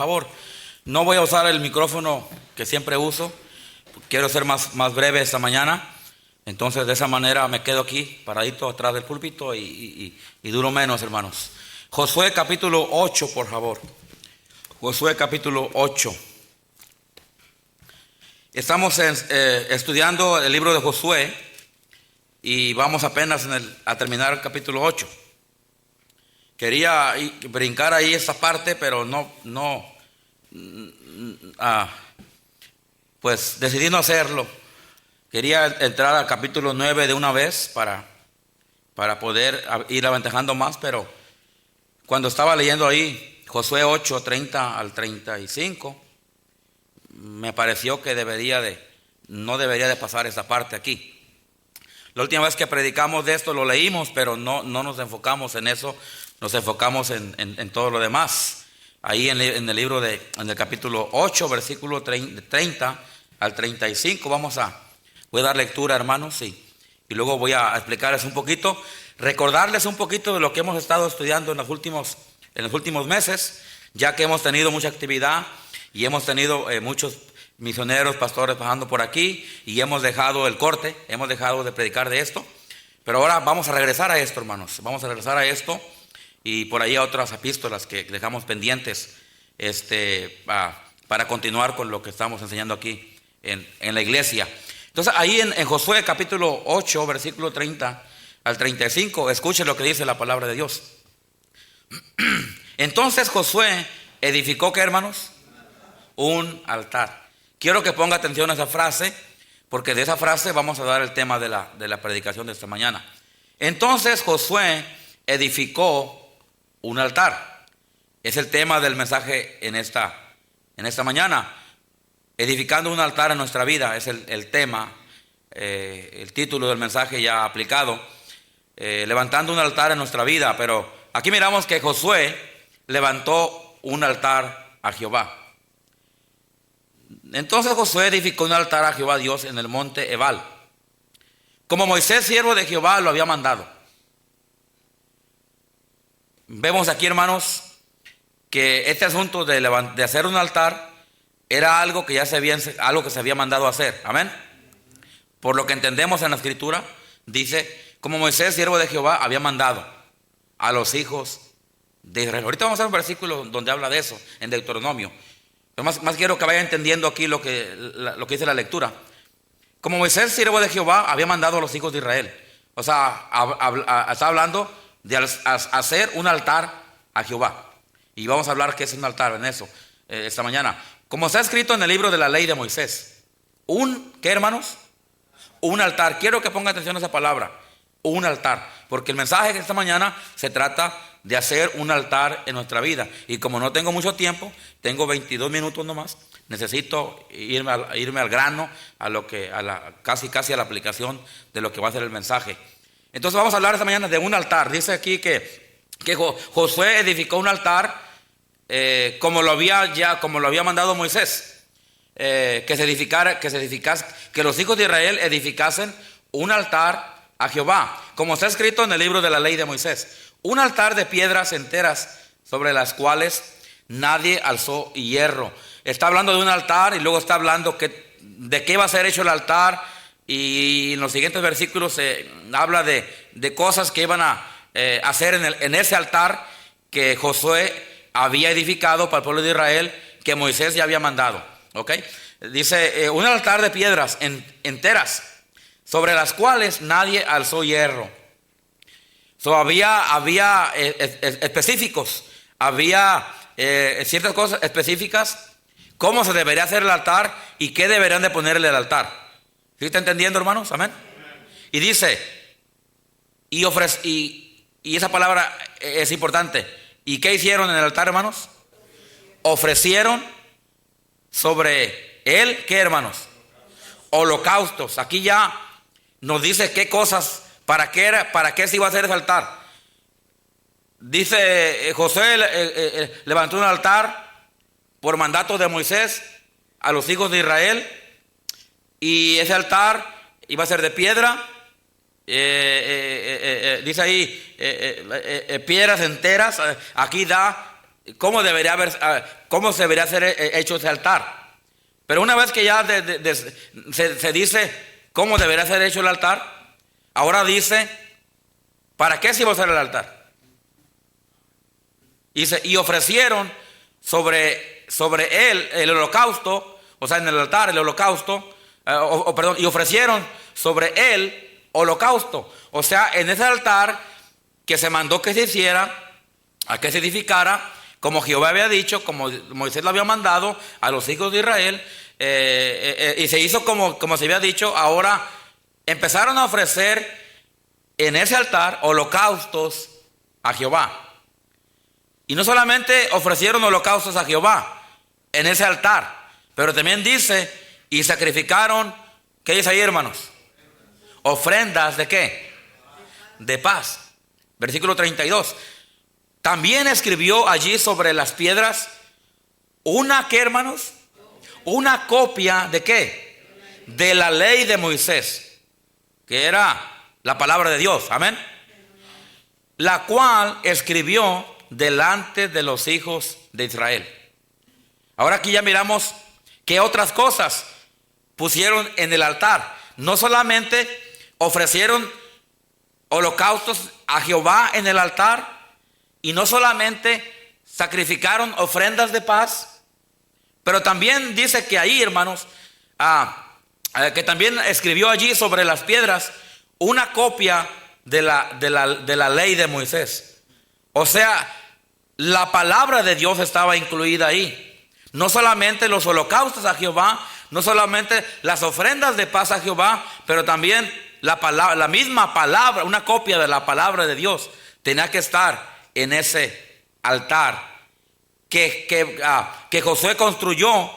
Por favor, no voy a usar el micrófono que siempre uso. Quiero ser más breve esta mañana. Entonces, de esa manera me quedo aquí, paradito atrás del púlpito y duro menos, hermanos. Josué capítulo 8, por favor. Josué capítulo 8. Estamos estudiando el libro de Josué y vamos apenas a terminar el capítulo 8. Quería brincar ahí esta parte, pero pues decidí no hacerlo. Quería entrar al capítulo 9 de una vez para poder ir aventajando más, pero cuando estaba leyendo ahí Josué 8, 30 al 35, me pareció que no debería de pasar esa parte aquí. La última vez que predicamos de esto lo leímos, pero no nos enfocamos en eso, nos enfocamos en todo lo demás. Ahí en el libro en el capítulo 8, versículo 30 al 35, voy a dar lectura, hermanos, y luego voy a explicarles un poquito, recordarles un poquito de lo que hemos estado estudiando en los últimos meses, ya que hemos tenido mucha actividad y hemos tenido muchos misioneros, pastores pasando por aquí y hemos dejado el corte, hemos dejado de predicar de esto, pero ahora vamos a regresar a esto, hermanos, vamos a regresar a esto y por ahí a otras epístolas que dejamos pendientes para continuar con lo que estamos enseñando aquí en la iglesia. Entonces ahí en Josué capítulo 8, versículo 30 al 35, escuchen lo que dice la palabra de Dios. Entonces Josué edificó, ¿qué, hermanos? Un altar. Quiero que ponga atención a esa frase, porque de esa frase vamos a dar el tema de la predicación de esta mañana. Entonces Josué edificó un altar. Es el tema del mensaje en esta mañana. Edificando un altar en nuestra vida es el tema, el título del mensaje ya aplicado. Levantando un altar en nuestra vida, pero aquí miramos que Josué levantó un altar a Jehová. Entonces Josué edificó un altar a Jehová Dios en el monte Ebal, como Moisés, siervo de Jehová, lo había mandado. Vemos aquí, hermanos, que este asunto de hacer un altar era algo que se había mandado a hacer. Amén. Por lo que entendemos en la escritura, dice, como Moisés, siervo de Jehová, había mandado a los hijos de Israel. Ahorita vamos a ver un versículo donde habla de eso, en Deuteronomio. Pero más quiero que vaya entendiendo aquí lo que dice la lectura. Como Moisés, siervo de Jehová, había mandado a los hijos de Israel. O sea, está hablando de hacer un altar a Jehová. Y vamos a hablar qué es un altar en eso esta mañana. Como está escrito en el libro de la ley de Moisés. ¿Qué, hermanos? Un altar. Quiero que ponga atención a esa palabra. Un altar. Porque el mensaje de esta mañana se trata de hacer un altar en nuestra vida. Y como no tengo mucho tiempo, tengo 22 minutos nomás, necesito irme al grano, casi a la aplicación de lo que va a ser el mensaje. Entonces vamos a hablar esta mañana de un altar. Dice aquí que Josué edificó un altar como lo había mandado Moisés, que los hijos de Israel edificasen un altar a Jehová, como está escrito en el libro de la ley de Moisés. Un altar de piedras enteras sobre las cuales nadie alzó hierro. Está hablando de un altar y luego está hablando de qué va a ser hecho el altar. Y en los siguientes versículos se habla de cosas que iban a hacer en ese altar que Josué había edificado para el pueblo de Israel, que Moisés ya había mandado. ¿Ok? Dice, un altar de piedras enteras sobre las cuales nadie alzó hierro. Había específicos, había ciertas cosas específicas, cómo se debería hacer el altar y qué deberían de ponerle al altar. ¿Sí está entendiendo, hermanos? Amén. Y dice, y esa palabra es importante. ¿Y qué hicieron en el altar, hermanos? Ofrecieron sobre él, ¿qué, hermanos? Holocaustos. Aquí ya nos dice qué cosas, para qué se iba a hacer ese altar. Dice, Josué levantó un altar por mandato de Moisés a los hijos de Israel, y ese altar iba a ser de piedra. Dice ahí piedras enteras. Aquí da cómo cómo se debería ser hecho ese altar. Pero una vez que ya se dice cómo debería ser hecho el altar, ahora dice, ¿para qué se iba a hacer el altar? Dice, y ofrecieron sobre él el holocausto, o sea, en el altar el holocausto, perdón, y ofrecieron sobre él holocausto. O sea, en ese altar que se mandó que se hiciera, a que se edificara, como Jehová había dicho, como Moisés lo había mandado a los hijos de Israel, y se hizo como se había dicho. Ahora empezaron a ofrecer en ese altar holocaustos a Jehová. Y no solamente ofrecieron holocaustos a Jehová en ese altar, pero también dice, y sacrificaron, ¿qué dice ahí, hermanos? Ofrendas ¿de qué? De paz. Versículo 32. También escribió allí sobre las piedras una, ¿qué, hermanos? Una copia ¿de qué? De la ley de Moisés, que era la palabra de Dios, amén. La cual escribió delante de los hijos de Israel. Ahora aquí ya miramos qué otras cosas pusieron en el altar. No solamente ofrecieron holocaustos a Jehová en el altar, y no solamente sacrificaron ofrendas de paz, pero también dice que ahí, hermanos, que también escribió allí sobre las piedras una copia de la ley de Moisés. O sea, la palabra de Dios estaba incluida ahí. No solamente los holocaustos a Jehová, no solamente las ofrendas de paz a Jehová, pero también la misma palabra, una copia de la palabra de Dios tenía que estar en ese altar que Josué construyó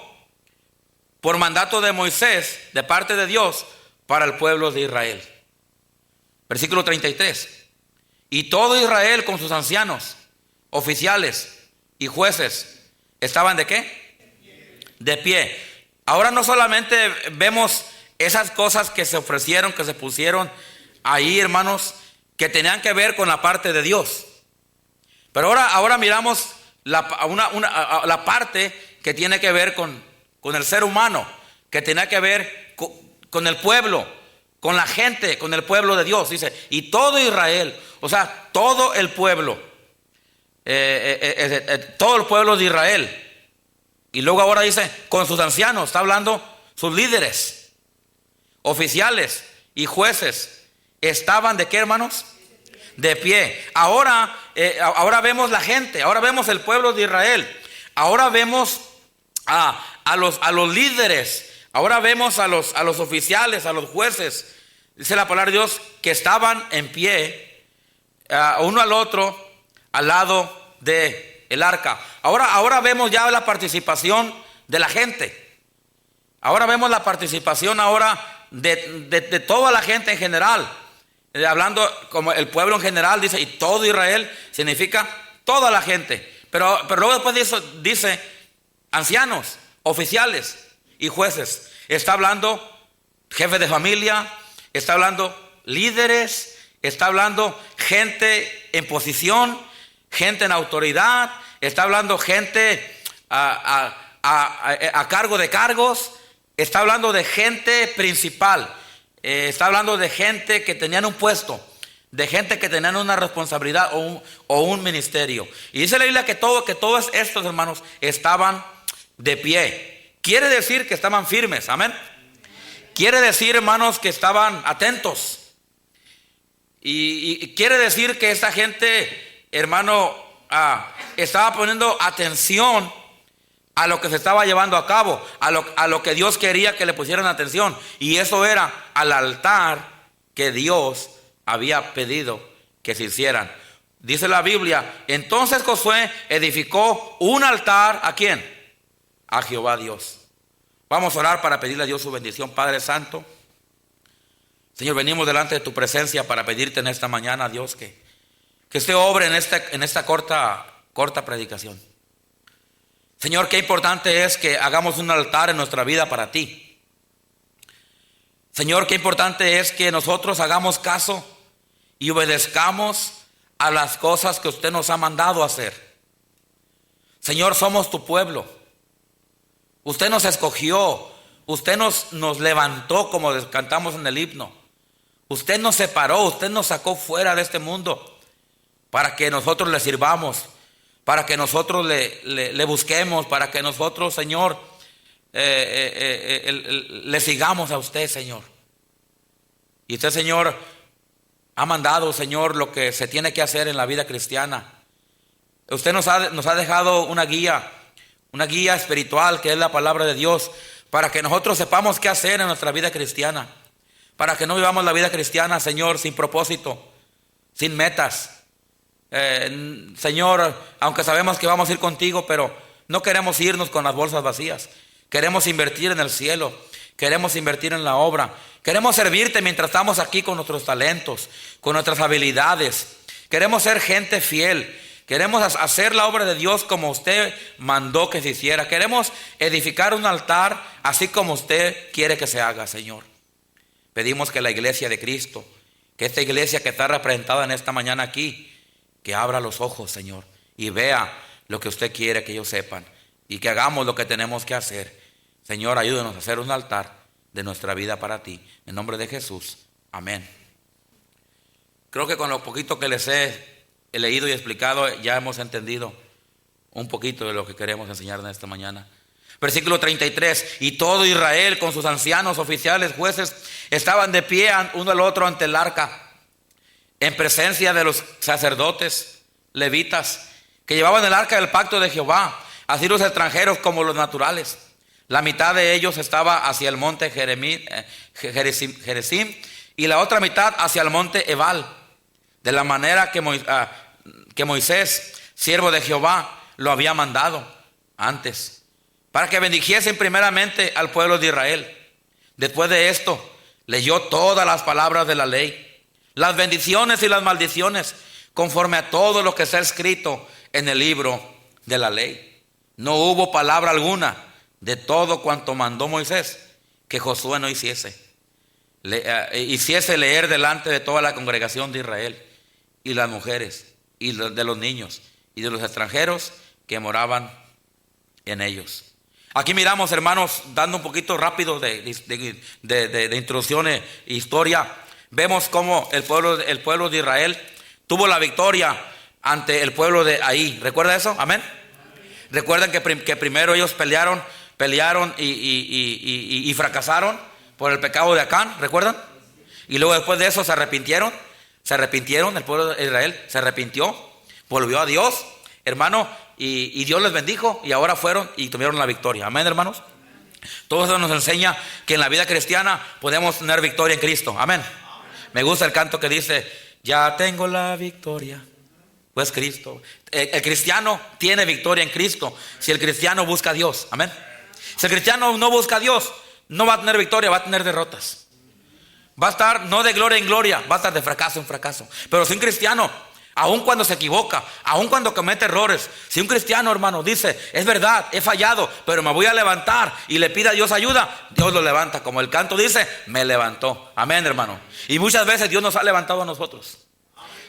por mandato de Moisés, de parte de Dios, para el pueblo de Israel. Versículo 33. Y todo Israel con sus ancianos, oficiales y jueces, ¿estaban de qué? De pie. Ahora no solamente vemos esas cosas que se ofrecieron, que se pusieron ahí, hermanos, que tenían que ver con la parte de Dios. Pero ahora miramos la parte que tiene que ver con el ser humano, que tiene que ver con el pueblo, con la gente, con el pueblo de Dios. Dice, y todo Israel, o sea, todo el pueblo, todo el pueblo de Israel. Y luego ahora dice, con sus ancianos, está hablando sus líderes, oficiales y jueces, estaban ¿de qué, hermanos? De pie. Ahora vemos la gente, ahora vemos el pueblo de Israel, ahora vemos a los líderes, ahora vemos a los oficiales, a los jueces. Dice la palabra de Dios que estaban en pie, uno al otro, al lado de el arca. Ahora vemos ya la participación de la gente. Ahora vemos la participación ahora de toda la gente en general. Hablando como el pueblo en general, dice, y todo Israel significa toda la gente. Pero luego después de eso dice ancianos, oficiales y jueces. Está hablando jefes de familia, está hablando líderes, está hablando gente en posición, gente en autoridad, está hablando gente a cargo de cargos, está hablando de gente principal. Está hablando de gente que tenían un puesto, de gente que tenían una responsabilidad o un ministerio. Y dice la Biblia que todos estos hermanos estaban de pie. Quiere decir que estaban firmes, amén. Quiere decir, hermanos, que estaban atentos. Y quiere decir que esta gente, hermano, estaba poniendo atención a lo que se estaba llevando a cabo, a lo que Dios quería que le pusieran atención. Y eso era al altar que Dios había pedido que se hicieran. Dice la Biblia, entonces Josué edificó un altar, ¿a quién? A Jehová Dios. Vamos a orar para pedirle a Dios su bendición. Padre Santo, Señor, venimos delante de tu presencia para pedirte en esta mañana, Dios, que usted obre en esta corta predicación. Señor, qué importante es que hagamos un altar en nuestra vida para ti. Señor, qué importante es que nosotros hagamos caso y obedezcamos a las cosas que usted nos ha mandado hacer. Señor, somos tu pueblo. Usted nos escogió. Usted nos levantó, como cantamos en el himno. Usted nos separó, usted nos sacó fuera de este mundo para que nosotros le sirvamos, para que nosotros le busquemos, para que nosotros, Señor, le sigamos a usted, Señor. Y usted, Señor, ha mandado, Señor, lo que se tiene que hacer en la vida cristiana. Usted nos ha dejado una guía espiritual, que es la palabra de Dios, para que nosotros sepamos qué hacer en nuestra vida cristiana, para que no vivamos la vida cristiana, Señor, sin propósito, sin metas. Señor, aunque sabemos que vamos a ir contigo, pero no queremos irnos con las bolsas vacías. Queremos invertir en el cielo, queremos invertir en la obra, queremos servirte mientras estamos aquí con nuestros talentos, con nuestras habilidades. Queremos ser gente fiel. Queremos hacer la obra de Dios como usted mandó que se hiciera. Queremos edificar un altar así como usted quiere que se haga, Señor. Pedimos que la iglesia de Cristo, que esta iglesia que está representada en esta mañana aquí, que abra los ojos, Señor, y vea lo que usted quiere que ellos sepan, y que hagamos lo que tenemos que hacer. Señor, ayúdenos a hacer un altar de nuestra vida para ti. En nombre de Jesús. Amén. Creo que con lo poquito que les he leído y explicado, ya hemos entendido un poquito de lo que queremos enseñar en esta mañana. Versículo 33. Y todo Israel con sus ancianos, oficiales, jueces, estaban de pie uno al otro ante el arca, en presencia de los sacerdotes, levitas, que llevaban el arca del pacto de Jehová, así los extranjeros como los naturales. La mitad de ellos estaba hacia el monte Gerizim, y la otra mitad hacia el monte Ebal, de la manera que Moisés, siervo de Jehová, lo había mandado antes, para que bendijesen primeramente al pueblo de Israel. Después de esto, leyó todas las palabras de la ley, las bendiciones y las maldiciones, conforme a todo lo que está escrito en el libro de la ley. No hubo palabra alguna de todo cuanto mandó Moisés que Josué no hiciese leer delante de toda la congregación de Israel, y las mujeres, y de los niños, y de los extranjeros que moraban en ellos. Aquí miramos, hermanos, dando un poquito rápido de introducción e historia, vemos cómo el pueblo de Israel tuvo la victoria ante el pueblo de Ahí. ¿Recuerda eso? Amén. Recuerdan que primero ellos pelearon y fracasaron por el pecado de Acán, ¿recuerdan? Y luego después de eso se arrepintieron, el pueblo de Israel se arrepintió, volvió a Dios, hermano, y Dios les bendijo, y ahora fueron y tuvieron la victoria. Amén, hermanos. Todo eso nos enseña que en la vida cristiana podemos tener victoria en Cristo. Amén. Me gusta el canto que dice: ya tengo la victoria, pues Cristo. El cristiano tiene victoria en Cristo si el cristiano busca a Dios. Amén. Si el cristiano no busca a Dios, no va a tener victoria, va a tener derrotas. Va a estar no de gloria en gloria, va a estar de fracaso en fracaso. Pero si un cristiano, aun cuando se equivoca, aun cuando comete errores, si un cristiano, hermano, dice: es verdad, he fallado, pero me voy a levantar, y le pide a Dios ayuda, Dios lo levanta. Como el canto dice: me levantó. Amén, hermano. Y muchas veces Dios nos ha levantado a nosotros.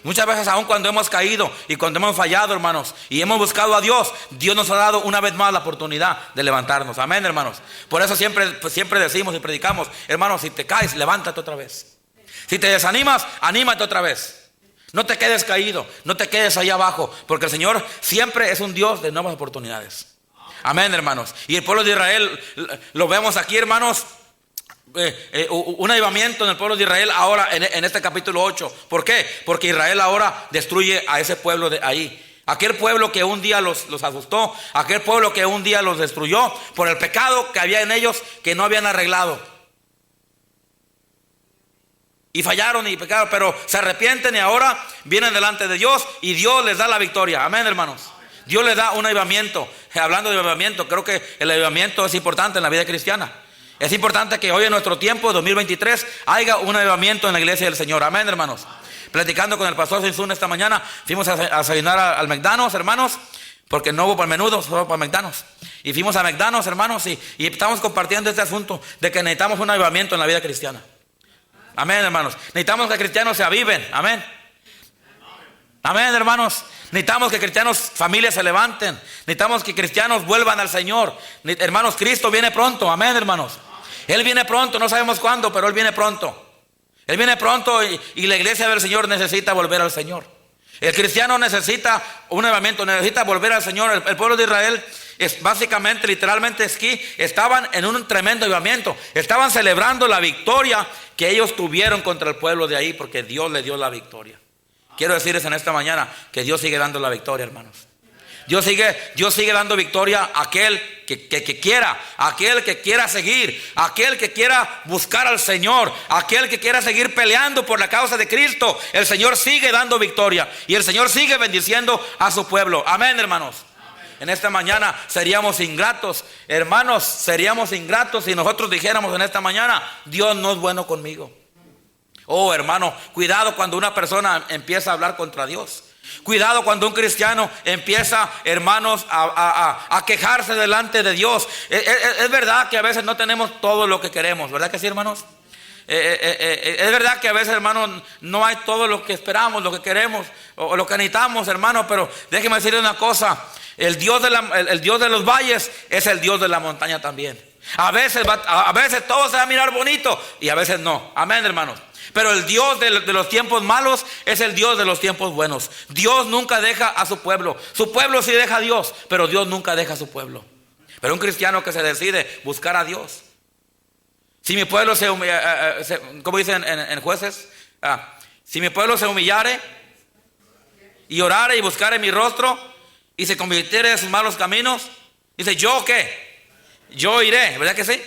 Muchas veces, aun cuando hemos caído y cuando hemos fallado, hermanos, y hemos buscado a Dios, Dios nos ha dado una vez más la oportunidad de levantarnos. Amén, hermanos. Por eso siempre decimos y predicamos: hermanos, si te caes, levántate otra vez. Si te desanimas, anímate otra vez. No te quedes caído, no te quedes ahí abajo, porque el Señor siempre es un Dios de nuevas oportunidades. Amén, hermanos. Y el pueblo de Israel, lo vemos aquí, hermanos, un avivamiento en el pueblo de Israel ahora en este capítulo 8. ¿Por qué? Porque Israel ahora destruye a ese pueblo de Ahí. Aquel pueblo que un día los asustó, aquel pueblo que un día los destruyó por el pecado que había en ellos, que no habían arreglado. Y fallaron y pecaron, pero se arrepienten y ahora vienen delante de Dios, y Dios les da la victoria. Amén, hermanos. Dios les da un avivamiento. Hablando de avivamiento, creo que el avivamiento es importante en la vida cristiana. Es importante que hoy, en nuestro tiempo 2023, haya un avivamiento en la iglesia del Señor. Amén, hermanos. Platicando con el pastor Sinsun esta mañana, fuimos a desayunar al McDonald's, hermanos, porque no hubo para el menudo, solo para McDonald's. Y fuimos a McDonald's, hermanos, y estamos compartiendo este asunto de que necesitamos un avivamiento en la vida cristiana. Amén, hermanos. Necesitamos que cristianos se aviven. Amén. Amén, hermanos. Necesitamos que cristianos, familias se levanten. Necesitamos que cristianos vuelvan al Señor. Hermanos, Cristo viene pronto. Amén, hermanos. Él viene pronto, no sabemos cuándo, pero Él viene pronto. Él viene pronto y la iglesia del Señor necesita volver al Señor. El cristiano necesita un avivamiento, necesita volver al Señor. El pueblo de Israel es básicamente, literalmente aquí, estaban en un tremendo avivamiento. Estaban celebrando la victoria que ellos tuvieron contra el pueblo de ahí, porque Dios les dio la victoria. Quiero decirles en esta mañana que Dios sigue dando la victoria, hermanos. Dios sigue dando victoria a aquel que quiera, a aquel que quiera seguir, a aquel que quiera buscar al Señor, a aquel que quiera seguir peleando por la causa de Cristo. El Señor sigue dando victoria y el Señor sigue bendiciendo a su pueblo. Amén, hermanos. En esta mañana seríamos ingratos, hermanos, seríamos ingratos si nosotros dijéramos en esta mañana: Dios no es bueno conmigo. Oh, hermano, cuidado cuando una persona empieza a hablar contra Dios. Cuidado cuando un cristiano empieza, hermanos, a quejarse delante de Dios. Es verdad que a veces no tenemos todo lo que queremos, ¿verdad que sí, hermanos? Es verdad que a veces, hermanos, no hay todo lo que esperamos, lo que queremos o lo que necesitamos, hermanos. Pero déjeme decirle una cosa: el Dios de los valles es el Dios de la montaña también. A veces todo se va a mirar bonito y a veces no. Amén, hermanos. Pero el Dios de los tiempos malos es el Dios de los tiempos buenos. Dios nunca deja a su pueblo. Su pueblo sí deja a Dios, pero Dios nunca deja a su pueblo. Pero un cristiano que se decide buscar a Dios. Si mi pueblo como dicen en Jueces, si mi pueblo se humillare y orare y buscare mi rostro y se convirtiere de sus malos caminos, dice: ¿yo qué? Yo iré, ¿verdad que sí?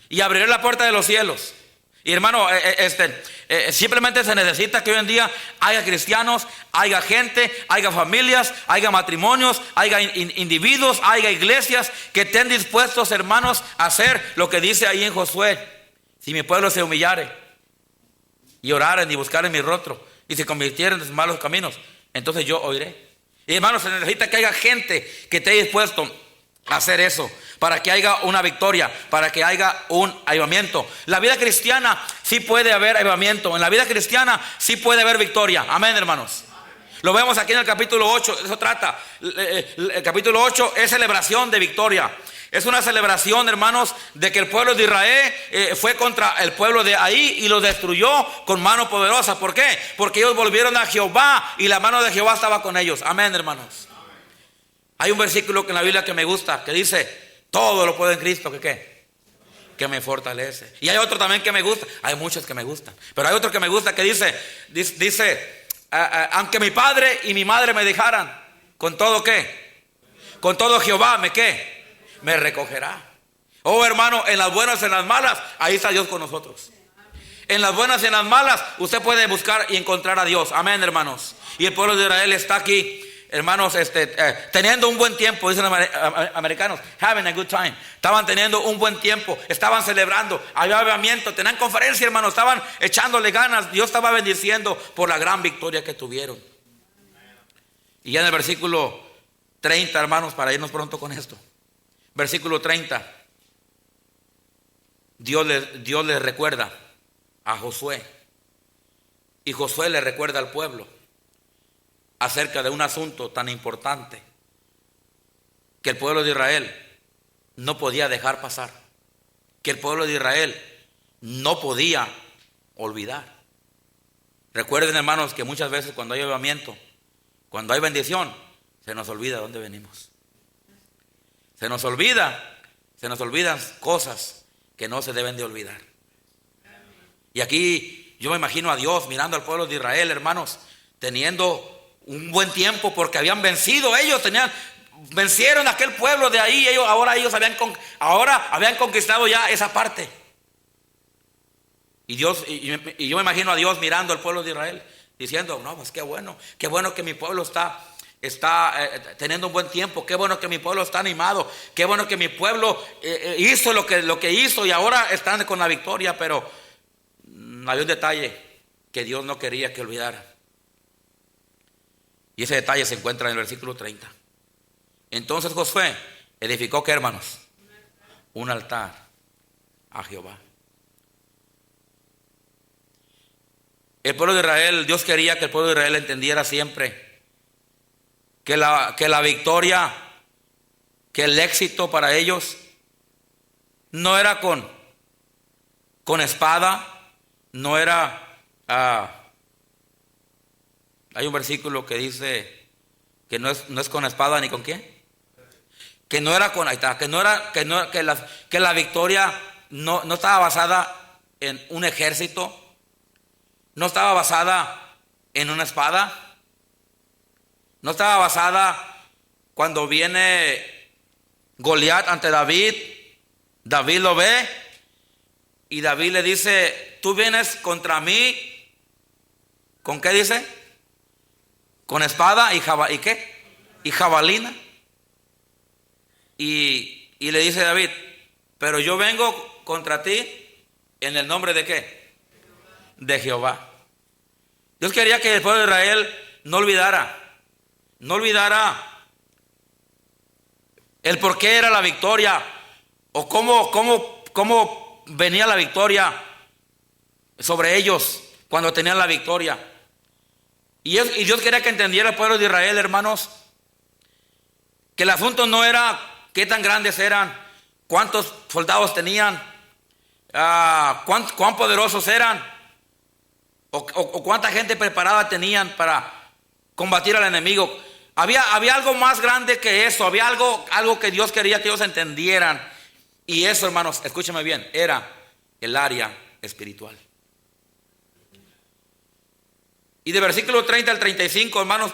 Y abriré la puerta de los cielos. Y hermano, simplemente se necesita que hoy en día haya cristianos, haya gente, haya familias, haya matrimonios, haya individuos, haya iglesias que estén dispuestos, hermanos, a hacer lo que dice ahí en Josué: si mi pueblo se humillare y oraren y buscaren mi rostro y se convirtieren en sus malos caminos, entonces yo oiré. Y hermanos, se necesita que haya gente que esté dispuesto a hacer eso, para que haya una victoria, para que haya un avivamiento. La vida cristiana sí puede haber avivamiento. En la vida cristiana sí puede haber victoria. Amén, hermanos. Lo vemos aquí en el capítulo 8. Eso trata. El capítulo 8 es celebración de victoria. Es una celebración, hermanos, de que el pueblo de Israel fue contra el pueblo de ahí y lo destruyó con mano poderosa. ¿Por qué? Porque ellos volvieron a Jehová y la mano de Jehová estaba con ellos. Amén, hermanos. Hay un versículo en la Biblia que me gusta, que dice: todo lo puedo en Cristo, que me fortalece. Y hay otro también que me gusta. Hay muchos que me gustan, pero hay otro que me gusta que dice: aunque mi padre y mi madre me dejaran, con todo con todo Jehová me recogerá. Oh, hermano, en las buenas y en las malas, ahí está Dios con nosotros. En las buenas y en las malas usted puede buscar y encontrar a Dios. Amén, hermanos. Y el pueblo de Israel está aquí, hermanos, teniendo un buen tiempo, dicen los americanos, having a good time. Estaban teniendo un buen tiempo, estaban celebrando, había avivamiento, tenían conferencia, hermanos, estaban echándole ganas. Dios estaba bendiciendo por la gran victoria que tuvieron. Y ya en el versículo 30, hermanos, para irnos pronto con esto, versículo 30, Dios le recuerda a Josué, y Josué le recuerda al pueblo acerca de un asunto tan importante que el pueblo de Israel no podía dejar pasar, que el pueblo de Israel no podía olvidar. Recuerden, hermanos, que muchas veces cuando hay avivamiento, cuando hay bendición, se nos olvida de dónde venimos. Se nos olvidan cosas que no se deben de olvidar. Y aquí yo me imagino a Dios mirando al pueblo de Israel, hermanos, teniendo un buen tiempo porque habían vencido. Ellos vencieron a aquel pueblo de ahí. Ahora habían conquistado ya esa parte. Y yo me imagino a Dios mirando al pueblo de Israel diciendo: no, pues qué bueno que mi pueblo está teniendo un buen tiempo. Qué bueno que mi pueblo está animado. Qué bueno que mi pueblo hizo lo que hizo y ahora están con la victoria. Pero había un detalle que Dios no quería que olvidara. Y ese detalle se encuentra en el versículo 30. Entonces Josué edificó, ¿qué, hermanos? Un altar a Jehová. El pueblo de Israel, Dios quería que el pueblo de Israel entendiera siempre que la victoria, que el éxito para ellos no era con espada, no era... hay un versículo que dice que no es con espada ni con quién. Que no era con, ahí está, que la victoria no estaba basada en un ejército, no estaba basada en una espada, no estaba basada cuando viene Goliat ante David. David lo ve y David le dice: tú vienes contra mí, ¿con qué dice? Con espada y ¿qué? Y jabalina. Y le dice David: pero yo vengo contra ti en el nombre de ¿qué? De Jehová. Dios quería que el pueblo de Israel no olvidara el por qué era la victoria, o cómo venía la victoria sobre ellos cuando tenían la victoria. Y Dios quería que entendiera el pueblo de Israel, hermanos, que el asunto no era qué tan grandes eran, cuántos soldados tenían, cuán poderosos eran, o cuánta gente preparada tenían para combatir al enemigo. Había algo más grande que eso, había algo que Dios quería que ellos entendieran. Y eso, hermanos, escúchame bien, era el área espiritual. Y de versículo 30 al 35, hermanos,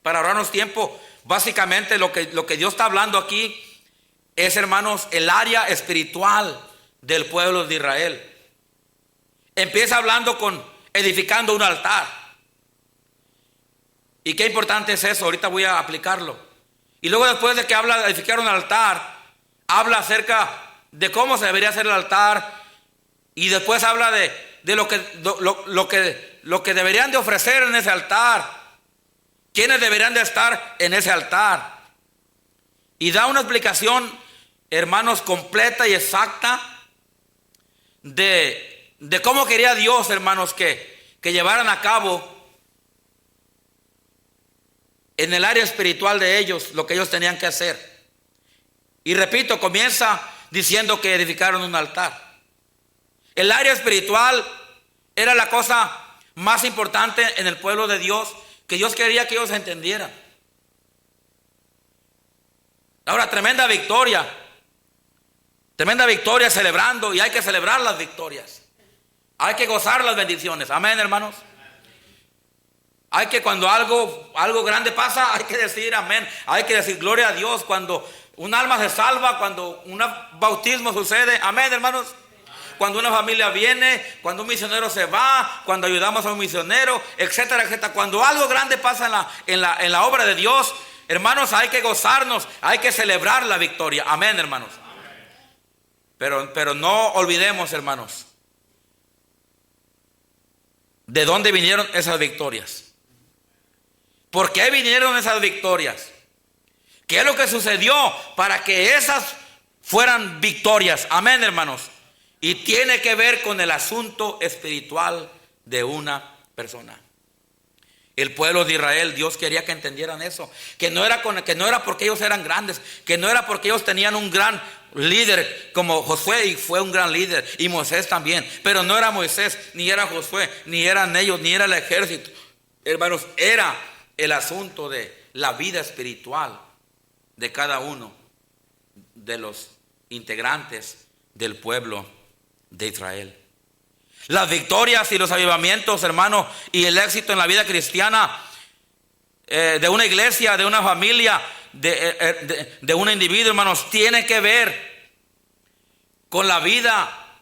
para ahorrarnos tiempo, básicamente lo que Dios está hablando aquí es, hermanos, el área espiritual del pueblo de Israel. Empieza hablando edificando un altar. Y qué importante es eso, ahorita voy a aplicarlo. Y luego, después de que habla de edificar un altar, habla acerca de cómo se debería hacer el altar. Y después habla de lo que deberían de ofrecer en ese altar, quiénes deberían de estar en ese altar. Y da una explicación, hermanos, completa y exacta de cómo quería Dios, hermanos, que llevaran a cabo en el área espiritual de ellos lo que ellos tenían que hacer. Y repito, comienza diciendo que edificaron un altar. El área espiritual era la cosa más importante en el pueblo de Dios, que Dios quería que ellos entendieran. Ahora, tremenda victoria celebrando, y hay que celebrar las victorias. Hay que gozar las bendiciones. Amén, hermanos. Hay que, cuando algo grande pasa, hay que decir amén. Hay que decir gloria a Dios cuando un alma se salva, cuando un bautismo sucede. Amén, hermanos. Cuando una familia viene, cuando un misionero se va, cuando ayudamos a un misionero, etcétera, etcétera. Cuando algo grande pasa en la obra de Dios, hermanos, hay que gozarnos, hay que celebrar la victoria. Amén, hermanos. Pero no olvidemos, hermanos, de dónde vinieron esas victorias. ¿Por qué vinieron esas victorias? ¿Qué es lo que sucedió para que esas fueran victorias? Amén, hermanos. Y tiene que ver con el asunto espiritual de una persona. El pueblo de Israel, Dios quería que entendieran eso. Que no era porque ellos eran grandes, que no era porque ellos tenían un gran líder como Josué, y fue un gran líder, y Moisés también. Pero no era Moisés, ni era Josué, ni eran ellos, ni era el ejército. Hermanos, era el asunto de la vida espiritual de cada uno de los integrantes del pueblo de Israel. Las victorias y los avivamientos, hermanos, y el éxito en la vida cristiana de una iglesia, de una familia, de un individuo, hermanos, tiene que ver con la vida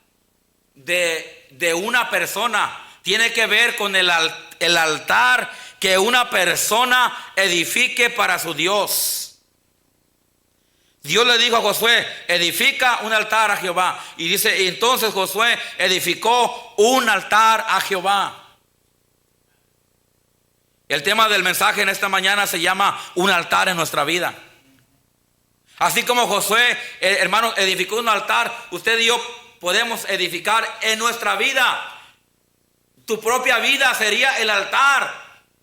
de una persona. Tiene que ver con el altar que una persona edifique para su Dios. Dios le dijo a Josué: edifica un altar a Jehová. Y dice, y entonces Josué edificó un altar a Jehová. El tema del mensaje en esta mañana se llama un altar en nuestra vida. Así como Josué, hermanos, edificó un altar, usted y yo podemos edificar en nuestra vida. Tu propia vida sería el altar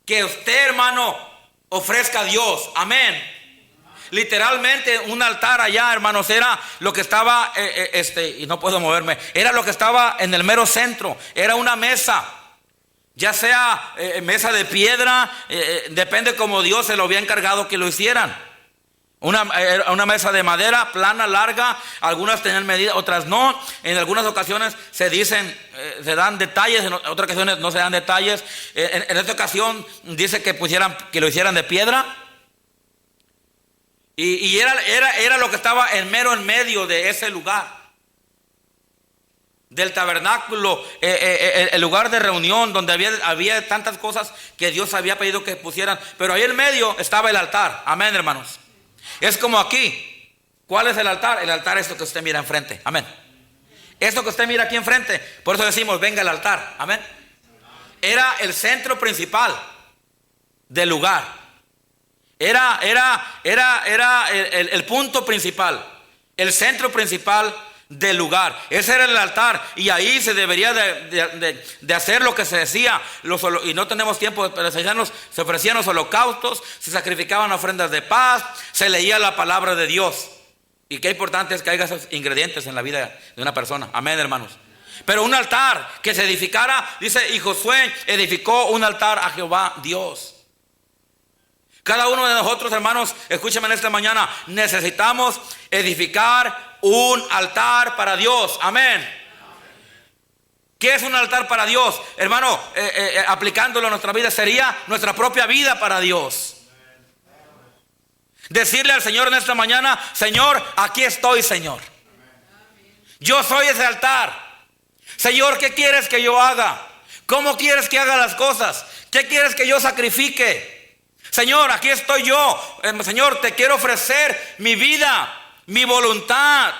que usted, hermano, ofrezca a Dios. Amén. Literalmente un altar allá, hermanos, era lo que estaba, y no puedo moverme, era lo que estaba en el mero centro. Era una mesa, ya sea mesa de piedra, depende como Dios se lo había encargado que lo hicieran. Una mesa de madera, plana, larga. Algunas tenían medida, otras no. En algunas ocasiones se dicen, se dan detalles, en otras ocasiones no se dan detalles. En esta ocasión dice que lo hicieran de piedra. Y era lo que estaba en medio de ese lugar, del tabernáculo, el lugar de reunión donde había tantas cosas que Dios había pedido que pusieran. Pero ahí en medio estaba el altar. Amén, hermanos. Es como aquí. ¿Cuál es el altar? El altar es esto que usted mira enfrente. Amén. Esto que usted mira aquí enfrente. Por eso decimos, venga el altar. Amén. Era el centro principal del lugar. Era el punto principal, el centro principal del lugar. Ese era el altar, y ahí se debería de hacer lo que se decía. Y no tenemos tiempo para enseñarnos. Se ofrecían los holocaustos, se sacrificaban ofrendas de paz, se leía la palabra de Dios. Y qué importante es que haya esos ingredientes en la vida de una persona. Amén, hermanos. Pero un altar que se edificara, dice, y Josué edificó un altar a Jehová Dios. Cada uno de nosotros, hermanos, escúcheme en esta mañana, necesitamos edificar un altar para Dios. Amén. ¿Qué es un altar para Dios? Hermano, aplicándolo a nuestra vida, sería nuestra propia vida para Dios. Decirle al Señor en esta mañana, Señor, aquí estoy, Señor. Yo soy ese altar. Señor, ¿qué quieres que yo haga? ¿Cómo quieres que haga las cosas? ¿Qué quieres que yo sacrifique? Señor, aquí estoy yo. Señor, te quiero ofrecer mi vida, mi voluntad,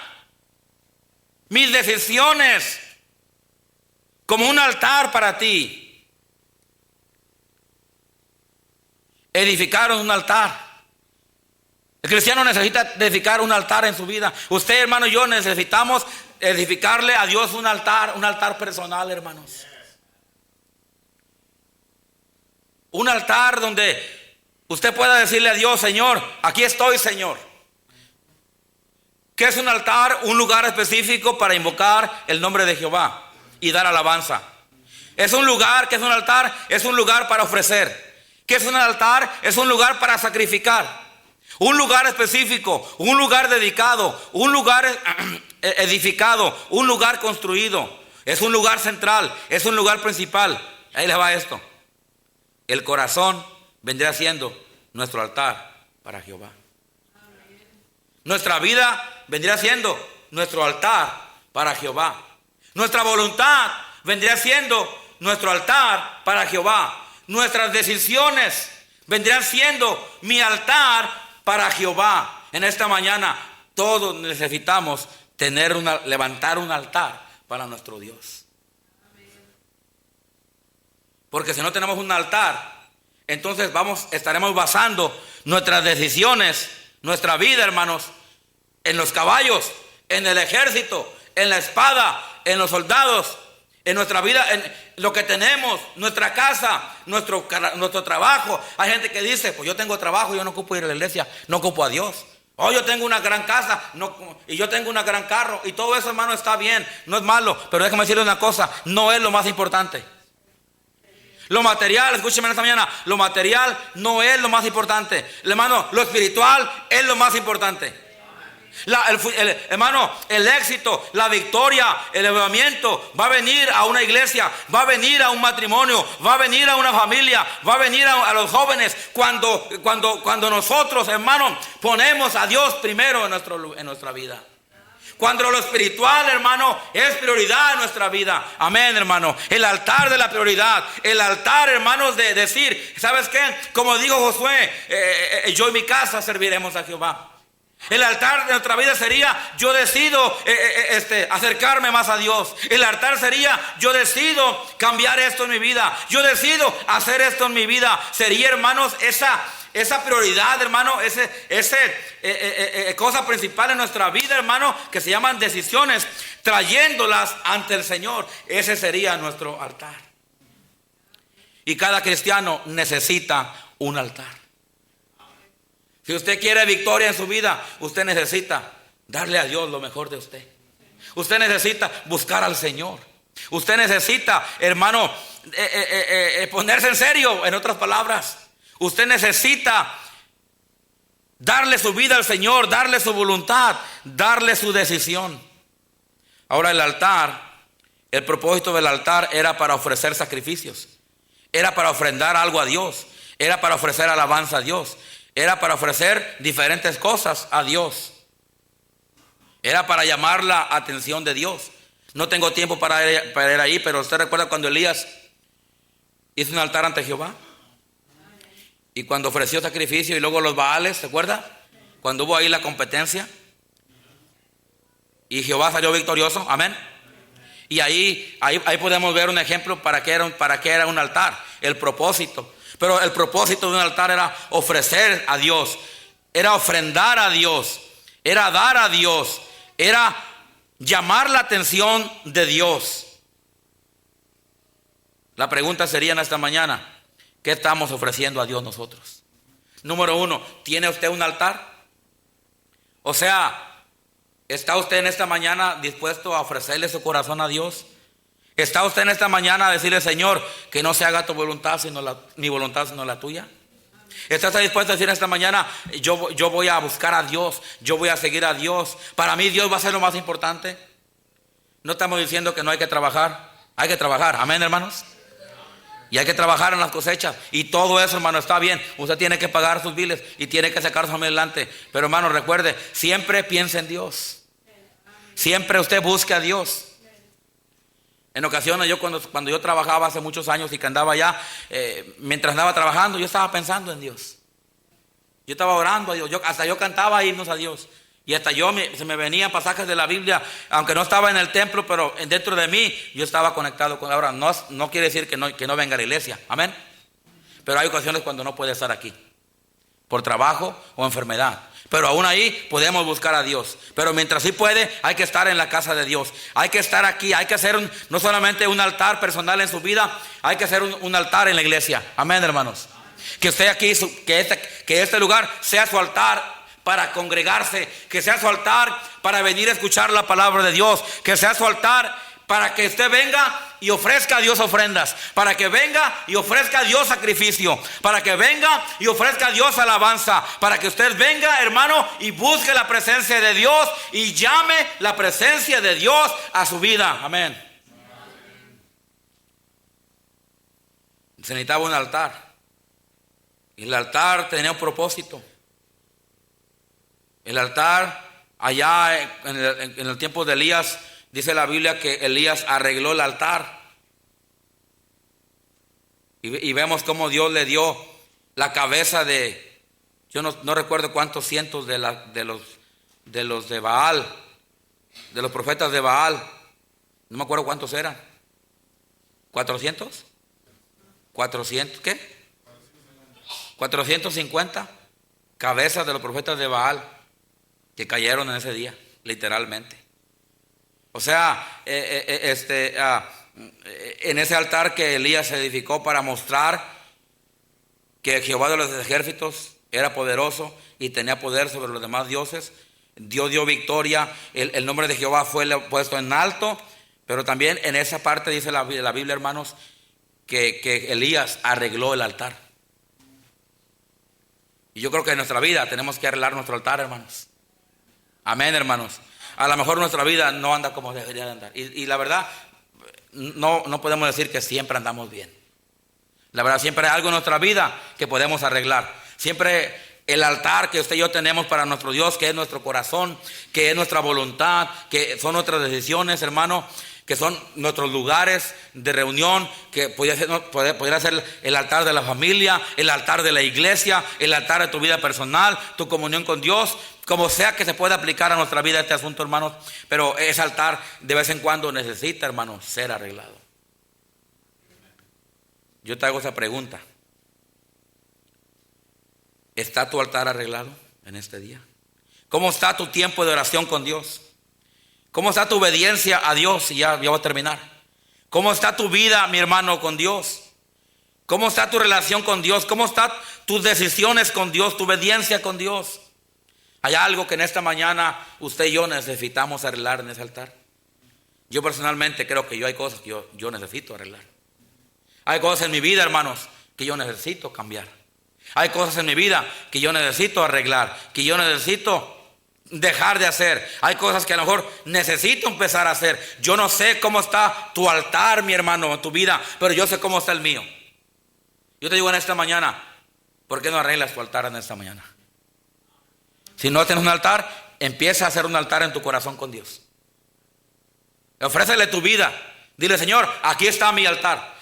mis decisiones, como un altar para ti. Edificaron un altar. El cristiano necesita edificar un altar en su vida. Usted, hermano, y yo necesitamos edificarle a Dios un altar personal, hermanos. Un altar donde usted pueda decirle a Dios, Señor, aquí estoy, Señor. ¿Qué es un altar? Un lugar específico para invocar el nombre de Jehová y dar alabanza. Es un lugar, ¿qué es un altar? Es un lugar para ofrecer. ¿Qué es un altar? Es un lugar para sacrificar. Un lugar específico, un lugar dedicado, un lugar edificado, un lugar construido. Es un lugar central, es un lugar principal. Ahí les va esto. El corazón vendrá siendo nuestro altar para Jehová. Nuestra vida vendría siendo nuestro altar para Jehová. Nuestra voluntad vendría siendo nuestro altar para Jehová. Nuestras decisiones vendrían siendo mi altar para Jehová. En esta mañana todos necesitamos levantar un altar para nuestro Dios. Porque si no tenemos un altar, entonces estaremos basando nuestras decisiones, nuestra vida, hermanos, en los caballos, en el ejército, en la espada, en los soldados, en nuestra vida, en lo que tenemos, nuestra casa, nuestro trabajo. Hay gente que dice, pues yo tengo trabajo, yo no ocupo ir a la iglesia, no ocupo a Dios. Oh, yo tengo una gran casa, y yo tengo un gran carro, y todo eso, hermano, está bien, no es malo. Pero déjame decirle una cosa, no es lo más importante. Lo material, escúcheme esta mañana, lo material no es lo más importante. Hermano, lo espiritual es lo más importante. Hermano, el éxito, la victoria, el elevamiento va a venir a una iglesia, va a venir a un matrimonio, va a venir a una familia, va a venir a los jóvenes cuando nosotros, hermano, ponemos a Dios primero en nuestra vida. Cuando lo espiritual, hermano, es prioridad en nuestra vida. Amén, hermano. El altar de la prioridad. El altar, hermanos, de decir, ¿sabes qué? Como dijo Josué, yo y mi casa serviremos a Jehová. El altar de nuestra vida sería, yo decido acercarme más a Dios. El altar sería, yo decido cambiar esto en mi vida. Yo decido hacer esto en mi vida. Sería, hermanos, esa prioridad, hermano, cosa principal en nuestra vida, hermano, que se llaman decisiones, trayéndolas ante el Señor. Ese sería nuestro altar. Y cada cristiano necesita un altar. Si usted quiere victoria en su vida, usted necesita darle a Dios lo mejor de usted. Usted necesita buscar al Señor. Usted necesita, hermano, ponerse en serio, en otras palabras. Usted necesita darle su vida al Señor, darle su voluntad, darle su decisión. Ahora el altar, el propósito del altar era para ofrecer sacrificios. Era para ofrendar algo a Dios. Era para ofrecer alabanza a Dios. Era para ofrecer diferentes cosas a Dios. Era para llamar la atención de Dios. No tengo tiempo para ir ahí, pero usted recuerda cuando Elías hizo un altar ante Jehová. Y cuando ofreció sacrificio y luego los Baales, ¿se acuerda? Cuando hubo ahí la competencia. Y Jehová salió victorioso, amén. Y ahí podemos ver un ejemplo para qué era un altar, el propósito. Pero el propósito de un altar era ofrecer a Dios, era ofrendar a Dios, era dar a Dios, era llamar la atención de Dios. La pregunta sería en esta mañana, ¿qué estamos ofreciendo a Dios nosotros? Número 1, ¿tiene usted un altar? O sea, ¿está usted en esta mañana dispuesto a ofrecerle su corazón a Dios? ¿Está usted en esta mañana a decirle, Señor, que no se haga tu voluntad mi voluntad sino la tuya? ¿Está usted dispuesto a decir esta mañana, yo voy a buscar a Dios, yo voy a seguir a Dios? Para mí Dios va a ser lo más importante. No estamos diciendo que no hay que trabajar, amén, hermanos. Y hay que trabajar en las cosechas. Y todo eso, hermano, está bien. Usted tiene que pagar sus biles y tiene que sacar su familia adelante. Pero, hermano, recuerde, siempre piense en Dios. Siempre usted busque a Dios. En ocasiones yo cuando yo trabajaba hace muchos años y que andaba allá, mientras andaba trabajando, yo estaba pensando en Dios. Yo estaba orando a Dios. Hasta yo cantaba himnos a Dios. Y hasta se me venían pasajes de la Biblia, aunque no estaba en el templo, pero dentro de mí yo estaba conectado con. Ahora, no quiere decir que no venga a la iglesia, amén. Pero hay ocasiones cuando no puede estar aquí, por trabajo o enfermedad. Pero aún ahí podemos buscar a Dios. Pero mientras sí puede, hay que estar en la casa de Dios. Hay que estar aquí, hay que hacer no solamente un altar personal en su vida, hay que hacer un altar en la iglesia, amén, hermanos. Que usted aquí, que este lugar sea su altar para congregarse, que sea su altar para venir a escuchar la palabra de Dios, que sea su altar para que usted venga y ofrezca a Dios ofrendas, para que venga y ofrezca a Dios sacrificio, para que venga y ofrezca a Dios alabanza, para que usted venga, hermano, y busque la presencia de Dios y llame la presencia de Dios a su vida, amén. Se necesitaba un altar y el altar tenía un propósito. El altar, allá en el tiempo de Elías, dice la Biblia que Elías arregló el altar. Y vemos cómo Dios le dio la cabeza de, yo no recuerdo cuántos cientos de los de Baal, de los profetas de Baal. No me acuerdo cuántos eran. ¿400? ¿400 qué? 450 cabezas de los profetas de Baal que cayeron en ese día, literalmente. O sea, en ese altar que Elías edificó para mostrar que Jehová de los ejércitos era poderoso y tenía poder sobre los demás dioses, Dios dio victoria, el nombre de Jehová fue puesto en alto, pero también en esa parte dice la Biblia, hermanos, que Elías arregló el altar. Y yo creo que en nuestra vida tenemos que arreglar nuestro altar, hermanos. Amén, hermanos. A lo mejor nuestra vida no anda como debería de andar. Y la verdad, no podemos decir que siempre andamos bien. La verdad, siempre hay algo en nuestra vida que podemos arreglar. Siempre el altar que usted y yo tenemos para nuestro Dios, que es nuestro corazón, que es nuestra voluntad, que son nuestras decisiones, hermano, que son nuestros lugares de reunión, que podría ser el altar de la familia, el altar de la iglesia, el altar de tu vida personal, tu comunión con Dios, como sea que se pueda aplicar a nuestra vida este asunto, hermanos. Pero ese altar de vez en cuando necesita, hermanos, ser arreglado. Yo te hago esa pregunta. ¿Está tu altar arreglado en este día? ¿Cómo está tu tiempo de oración con Dios? ¿Cómo está tu obediencia a Dios? Y ya voy a terminar. ¿Cómo está tu vida, mi hermano, con Dios? ¿Cómo está tu relación con Dios? ¿Cómo están tus decisiones con Dios, tu obediencia con Dios? Hay algo que en esta mañana usted y yo necesitamos arreglar en ese altar. Yo personalmente creo que hay cosas que yo necesito arreglar. Hay cosas en mi vida, hermanos, que yo necesito cambiar. Hay cosas en mi vida que yo necesito arreglar, que yo necesito dejar de hacer. Hay cosas que a lo mejor necesito empezar a hacer. Yo no sé cómo está tu altar, mi hermano, en tu vida, pero yo sé cómo está el mío. Yo te digo en esta mañana, ¿por qué no arreglas tu altar en esta mañana? Si no tienes un altar, empieza a hacer un altar en tu corazón con Dios. Ofrécele tu vida. Dile, Señor, aquí está mi altar.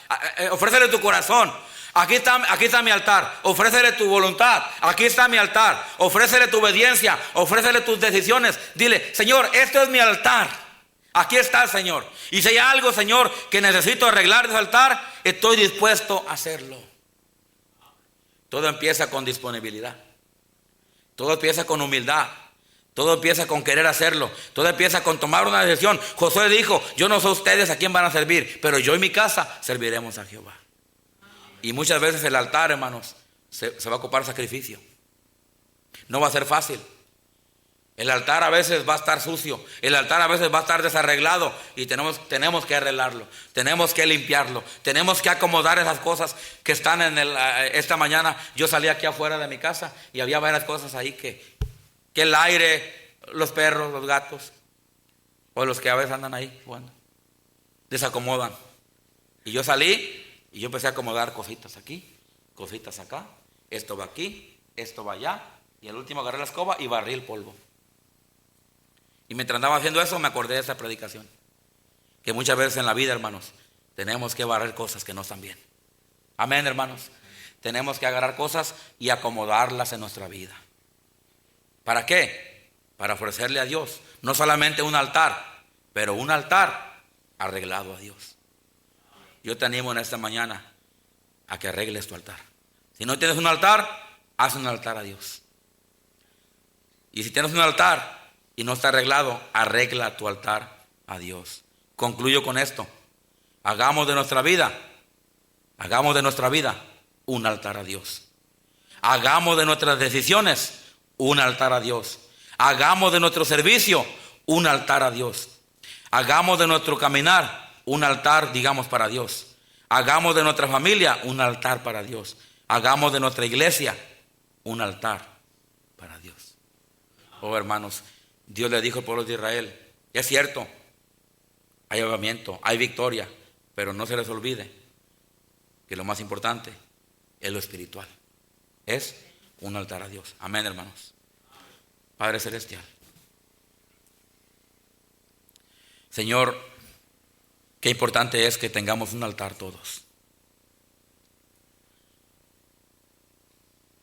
Ofrécele tu corazón. Aquí está mi altar. Ofrécele tu voluntad. Aquí está mi altar. Ofrécele tu obediencia. Ofrécele tus decisiones. Dile, Señor, esto es mi altar. Aquí está, Señor. Y si hay algo, Señor, que necesito arreglar de ese altar, estoy dispuesto a hacerlo. Todo empieza con disponibilidad. Todo empieza con humildad. Todo empieza con querer hacerlo. Todo empieza con tomar una decisión. Josué dijo, yo no sé ustedes a quién van a servir, pero yo y mi casa serviremos a Jehová. Y muchas veces el altar, hermanos, se va a ocupar sacrificio. No va a ser fácil. El altar a veces va a estar sucio. El altar a veces va a estar desarreglado. Y tenemos que arreglarlo. Tenemos que limpiarlo. Tenemos que acomodar esas cosas que están esta mañana. Yo salí aquí afuera de mi casa y había varias cosas ahí que el aire, los perros, los gatos, o los que a veces andan ahí jugando, desacomodan. Y yo salí y yo empecé a acomodar cositas aquí, cositas acá. Esto va aquí, esto va allá. Y al último agarré la escoba y barrí el polvo. Y mientras andaba haciendo eso me acordé de esa predicación. Que muchas veces en la vida, hermanos, tenemos que barrer cosas que no están bien. Amén, hermanos. Tenemos que agarrar cosas y acomodarlas en nuestra vida. ¿Para qué? Para ofrecerle a Dios no solamente un altar, pero un altar arreglado a Dios. Yo te animo en esta mañana a que arregles tu altar. Si no tienes un altar, haz un altar a Dios. Y si tienes un altar y no está arreglado, arregla tu altar a Dios. Concluyo con esto. Hagamos de nuestra vida un altar a Dios. Hagamos de nuestras decisiones un altar a Dios. Hagamos de nuestro servicio un altar a Dios. Hagamos de nuestro caminar un altar, digamos, para Dios. Hagamos de nuestra familia un altar para Dios. Hagamos de nuestra iglesia un altar para Dios. Oh, hermanos, Dios le dijo al pueblo de Israel, es cierto, hay avivamiento, hay victoria, pero no se les olvide que lo más importante es lo espiritual. Es un altar a Dios. Amén, hermanos. Padre Celestial, Señor, qué importante es que tengamos un altar todos.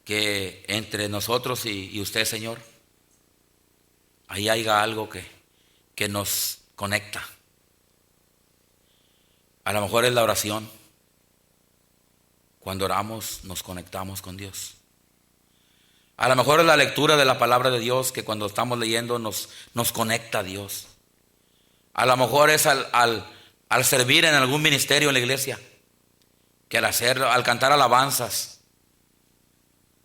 Que entre nosotros y usted, Señor, ahí haya algo que nos conecta. A lo mejor es la oración. Cuando oramos nos conectamos con Dios. A lo mejor es la lectura de la palabra de Dios, que cuando estamos leyendo nos conecta a Dios. A lo mejor es al servir en algún ministerio en la iglesia, que al cantar alabanzas.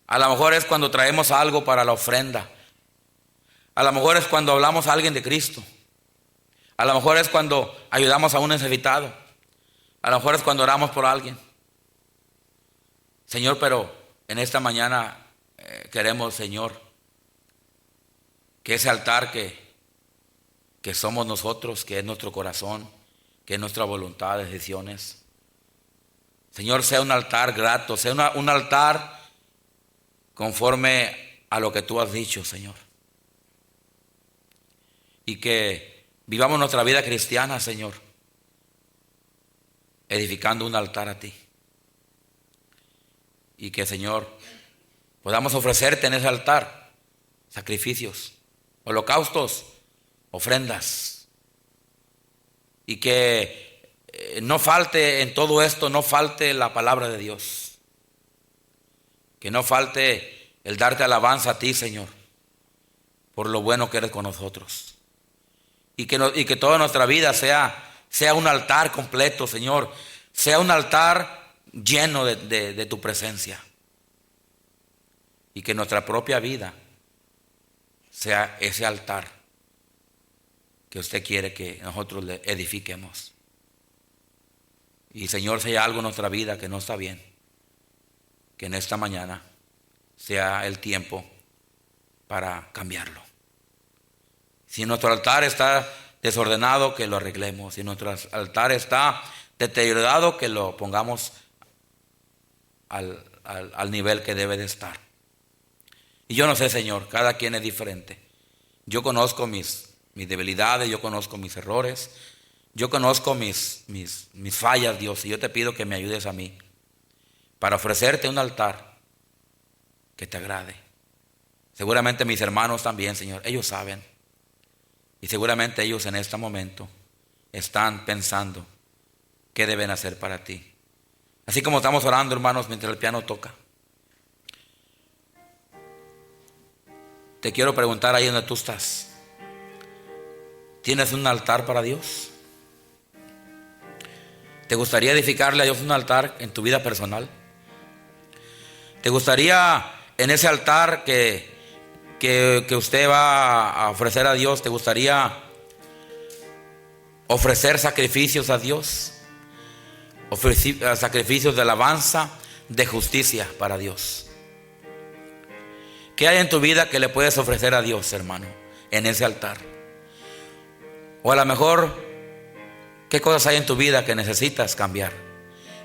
A lo mejor es cuando traemos algo para la ofrenda. A lo mejor es cuando hablamos a alguien de Cristo. A lo mejor es cuando ayudamos a un necesitado. A lo mejor es cuando oramos por alguien. Señor, pero en esta mañana queremos, Señor, que ese altar que somos nosotros, que es nuestro corazón, que es nuestra voluntad, decisiones, Señor, sea un altar grato, sea un altar conforme a lo que tú has dicho, Señor. Y que vivamos nuestra vida cristiana, Señor, edificando un altar a ti. Y que, Señor, podamos ofrecerte en ese altar sacrificios, holocaustos, ofrendas. Y que no falte en todo esto, no falte la palabra de Dios. Que no falte el darte alabanza a ti, Señor, por lo bueno que eres con nosotros. Y que toda nuestra vida sea un altar completo, Señor. Sea un altar lleno de tu presencia. Y que nuestra propia vida sea ese altar que usted quiere que nosotros le edifiquemos. Y Señor, si hay algo en nuestra vida que no está bien, que en esta mañana sea el tiempo para cambiarlo. Si nuestro altar está desordenado, que lo arreglemos. Si nuestro altar está deteriorado, que lo pongamos al nivel que debe de estar. Y yo no sé, Señor, cada quien es diferente. Yo conozco mis debilidades, yo conozco mis errores, yo conozco mis fallas, Dios, y yo te pido que me ayudes a mí para ofrecerte un altar que te agrade. Seguramente mis hermanos también, Señor, ellos saben. Y seguramente ellos en este momento están pensando qué deben hacer para ti. Así como estamos orando, hermanos, mientras el piano toca. Te quiero preguntar ahí donde tú estás. ¿Tienes un altar para Dios? ¿Te gustaría edificarle a Dios un altar en tu vida personal? ¿Te gustaría en ese altar que usted va a ofrecer a Dios, te gustaría ofrecer sacrificios a Dios? Ofrecer sacrificios de alabanza, de justicia para Dios. ¿Qué hay en tu vida que le puedes ofrecer a Dios, hermano, en ese altar? O a lo mejor, ¿qué cosas hay en tu vida que necesitas cambiar?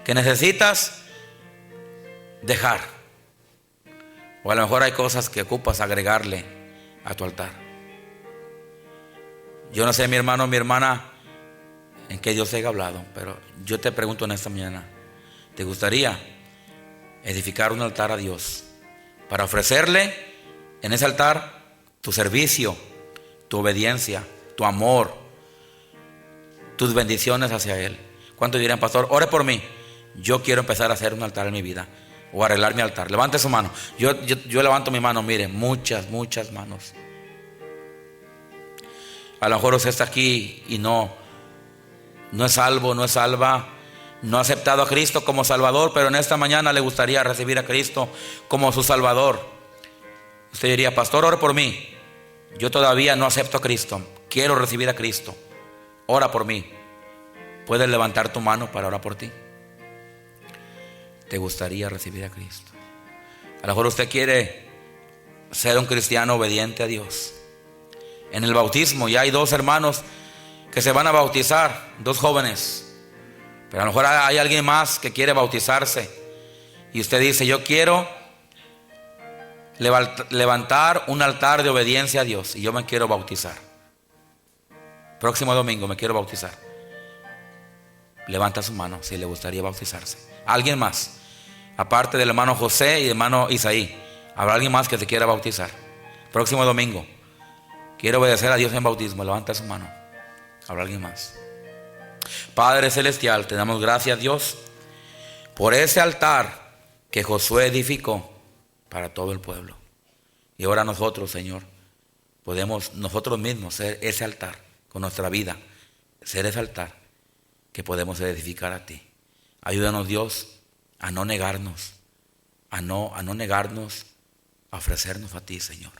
Que necesitas dejar. O a lo mejor hay cosas que ocupas agregarle a tu altar. Yo no sé, mi hermano, mi hermana, en qué Dios te haya hablado, pero yo te pregunto en esta mañana, ¿te gustaría edificar un altar a Dios para ofrecerle en ese altar tu servicio, tu obediencia, tu amor, tus bendiciones hacia Él? ¿Cuántos dirán, pastor, ore por mí? Yo quiero empezar a hacer un altar en mi vida, o arreglar mi altar. Levante su mano. Yo levanto mi mano, mire, muchas manos. A lo mejor usted está aquí y no es salvo, no es salva, no ha aceptado a Cristo como Salvador, pero en esta mañana le gustaría recibir a Cristo como su Salvador. Usted diría, pastor, ore por mí. Yo todavía no acepto a Cristo, quiero recibir a Cristo. Ora por mí. Puedes levantar tu mano para orar por ti. ¿Te gustaría recibir a Cristo? A lo mejor usted quiere ser un cristiano obediente a Dios. En el bautismo ya hay 2 hermanos que se van a bautizar, 2 jóvenes. Pero a lo mejor hay alguien más que quiere bautizarse. Y usted dice, yo quiero levantar un altar de obediencia a Dios y yo me quiero bautizar. Próximo domingo me quiero bautizar. Levanta su mano si le gustaría bautizarse. ¿Alguien más? Aparte del hermano José y el hermano Isaí, ¿habrá alguien más que se quiera bautizar? Próximo domingo. Quiero obedecer a Dios en bautismo. Levanta su mano. ¿Habrá alguien más? Padre celestial, te damos gracias, Dios, por ese altar que Josué edificó para todo el pueblo. Y ahora nosotros, Señor, podemos nosotros mismos ser ese altar con nuestra vida, ser ese altar que podemos edificar a ti. Ayúdanos, Dios, a no negarnos, a no negarnos a ofrecernos a ti, Señor,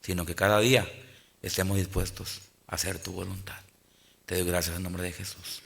sino que cada día estemos dispuestos a hacer tu voluntad. Te doy gracias en nombre de Jesús.